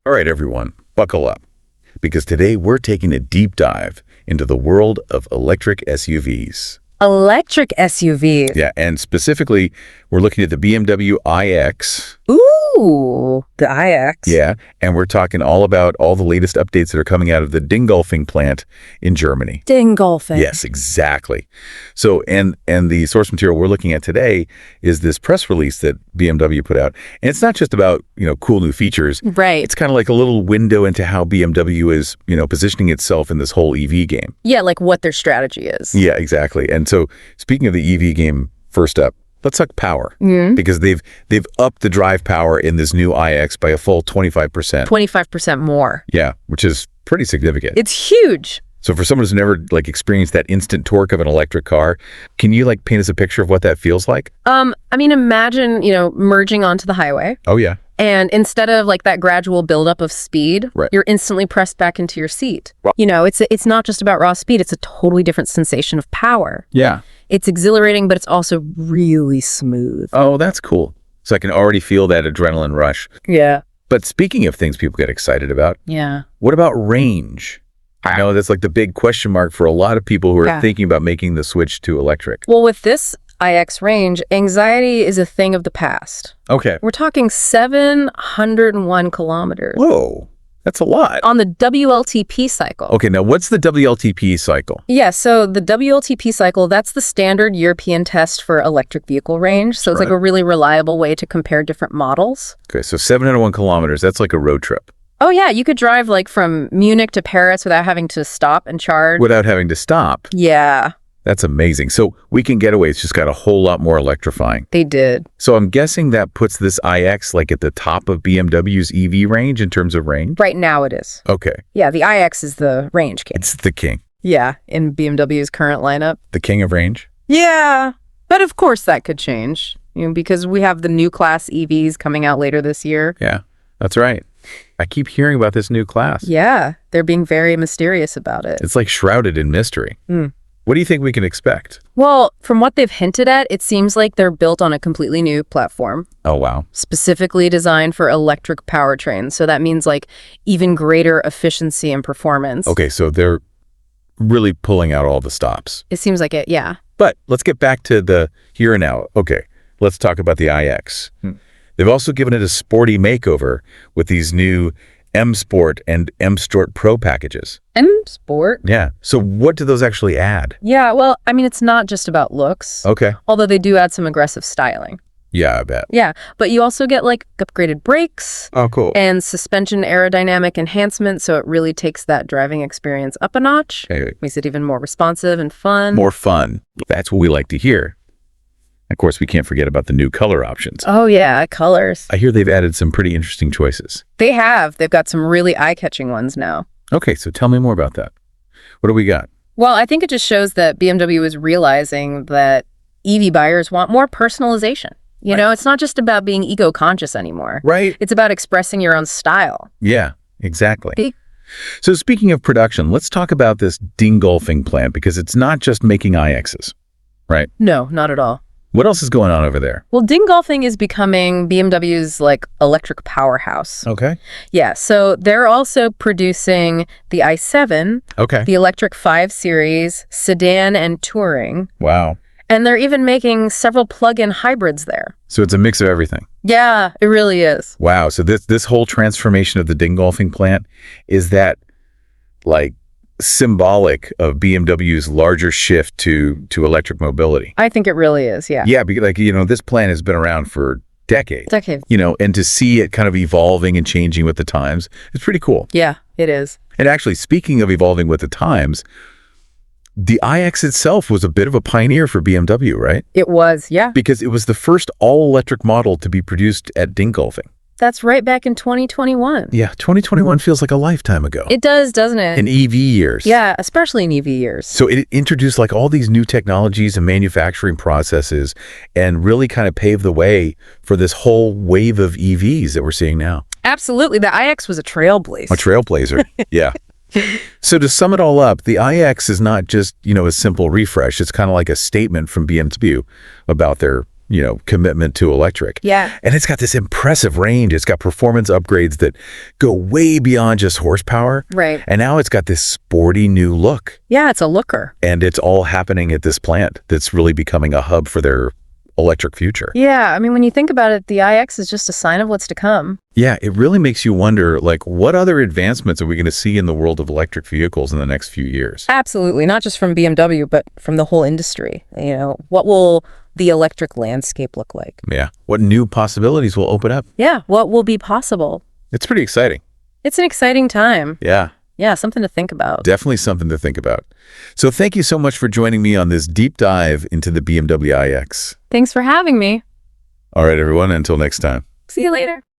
All right, everyone, buckle up, because today we're taking a deep dive into the world of electric SUVs. Electric SUVs. Yeah, and specifically, we're looking at the BMW iX. Ooh, the iX. Yeah, and we're talking all about all the latest updates that are coming out of the Dingolfing plant in Germany. Dingolfing. Yes, exactly. So, and the source material we're looking at today is this press release that BMW put out. And it's not just about, cool new features. Right. It's kind of like a little window into how BMW is, positioning itself in this whole EV game. Yeah, like what their strategy is. Yeah, exactly. And so, speaking of the EV game, first up, let's talk power, because they've upped the drive power in this new iX by a full 25%. 25% more. Yeah, which is pretty significant. It's huge. So for someone who's never experienced that instant torque of an electric car, can you paint us a picture of what that feels like? Imagine, merging onto the highway. Oh yeah. And instead of that gradual buildup of speed, right, you're instantly pressed back into your seat. Wow. It's not just about raw speed. It's a totally different sensation of power. Yeah. It's exhilarating, but it's also really smooth. Oh, that's cool. So I can already feel that adrenaline rush. Yeah. But speaking of things people get excited about, yeah, what about range? I know that's the big question mark for a lot of people who are thinking about making the switch to electric. Well, with this iX range, anxiety is a thing of the past. Okay. We're talking 701 kilometers. Whoa, that's a lot. On the WLTP cycle. Okay, now what's the WLTP cycle? Yeah, so the WLTP cycle, that's the standard European test for electric vehicle range. So it's a really reliable way to compare different models. Okay, so 701 kilometers, that's like a road trip. Oh yeah, you could drive from Munich to Paris without having to stop and charge. Without having to stop? Yeah. That's amazing. So Weekend Getaways just got a whole lot more electrifying. They did. So I'm guessing that puts this iX at the top of BMW's EV range in terms of range? Right now it is. Okay. Yeah, the iX is the range king. It's the king. Yeah, in BMW's current lineup. The king of range? Yeah, but of course that could change, because we have the New Class EVs coming out later this year. Yeah, that's right. I keep hearing about this new class. Yeah, they're being very mysterious about it. It's shrouded in mystery. What do you think we can expect? Well, from what they've hinted at, it seems like they're built on a completely new platform. Oh, wow. Specifically designed for electric powertrains. So that means even greater efficiency and performance. Okay, so they're really pulling out all the stops. It seems like it, yeah. But let's get back to the here and now. Okay, let's talk about the iX. They've also given it a sporty makeover with these new M Sport and M Sport Pro packages. M Sport? Yeah. So what do those actually add? Yeah, well, it's not just about looks. Okay. Although they do add some aggressive styling. Yeah, I bet. Yeah, but you also get upgraded brakes. Oh, cool. And suspension aerodynamic enhancement, so it really takes that driving experience up a notch. Okay. Makes it even more responsive and fun. More fun. That's what we like to hear. Of course, we can't forget about the new color options. Oh, yeah, colors. I hear they've added some pretty interesting choices. They have. They've got some really eye-catching ones now. Okay, so tell me more about that. What do we got? Well, I think it just shows that BMW is realizing that EV buyers want more personalization. It's not just about being eco-conscious anymore. Right. It's about expressing your own style. Yeah, exactly. So speaking of production, let's talk about this Dingolfing plant, because it's not just making iXs, right? No, not at all. What else is going on over there? Well, Dingolfing is becoming BMW's electric powerhouse. Okay. Yeah, so they're also producing the i7, okay, the electric 5 Series, sedan and touring. Wow. And they're even making several plug-in hybrids there. So it's a mix of everything. Yeah, it really is. Wow. So this whole transformation of the Dingolfing plant, is that symbolic of BMW's larger shift to electric mobility? I think it really is, yeah. Yeah, because this plant has been around for decades. And to see it kind of evolving and changing with the times, it's pretty cool. Yeah, it is. And actually, speaking of evolving with the times, the iX itself was a bit of a pioneer for BMW, right? It was, yeah. Because it was the first all-electric model to be produced at Dingolfing. That's right back in 2021. Yeah, 2021 feels like a lifetime ago. It does, doesn't it? In EV years. Yeah, especially in EV years. So it introduced all these new technologies and manufacturing processes, and really kind of paved the way for this whole wave of EVs that we're seeing now. Absolutely. The iX was a trailblazer. A trailblazer, yeah. So to sum it all up, the iX is not just, a simple refresh. It's kind of like a statement from BMW about their commitment to electric. Yeah. And it's got this impressive range. It's got performance upgrades that go way beyond just horsepower. Right. And now it's got this sporty new look. Yeah, it's a looker. And it's all happening at this plant that's really becoming a hub for their electric future. Yeah, I mean, when you think about it, the iX is just a sign of what's to come. Yeah, it really makes you wonder, what other advancements are we going to see in the world of electric vehicles in the next few years? Absolutely, not just from BMW, but from the whole industry. What will the electric landscape look like? Yeah, what new possibilities will open up? Yeah, what will be possible? It's pretty exciting. It's an exciting time. Yeah. Yeah, something to think about. Definitely something to think about. So thank you so much for joining me on this deep dive into the BMW iX. Thanks for having me. All right, everyone, until next time. See you later.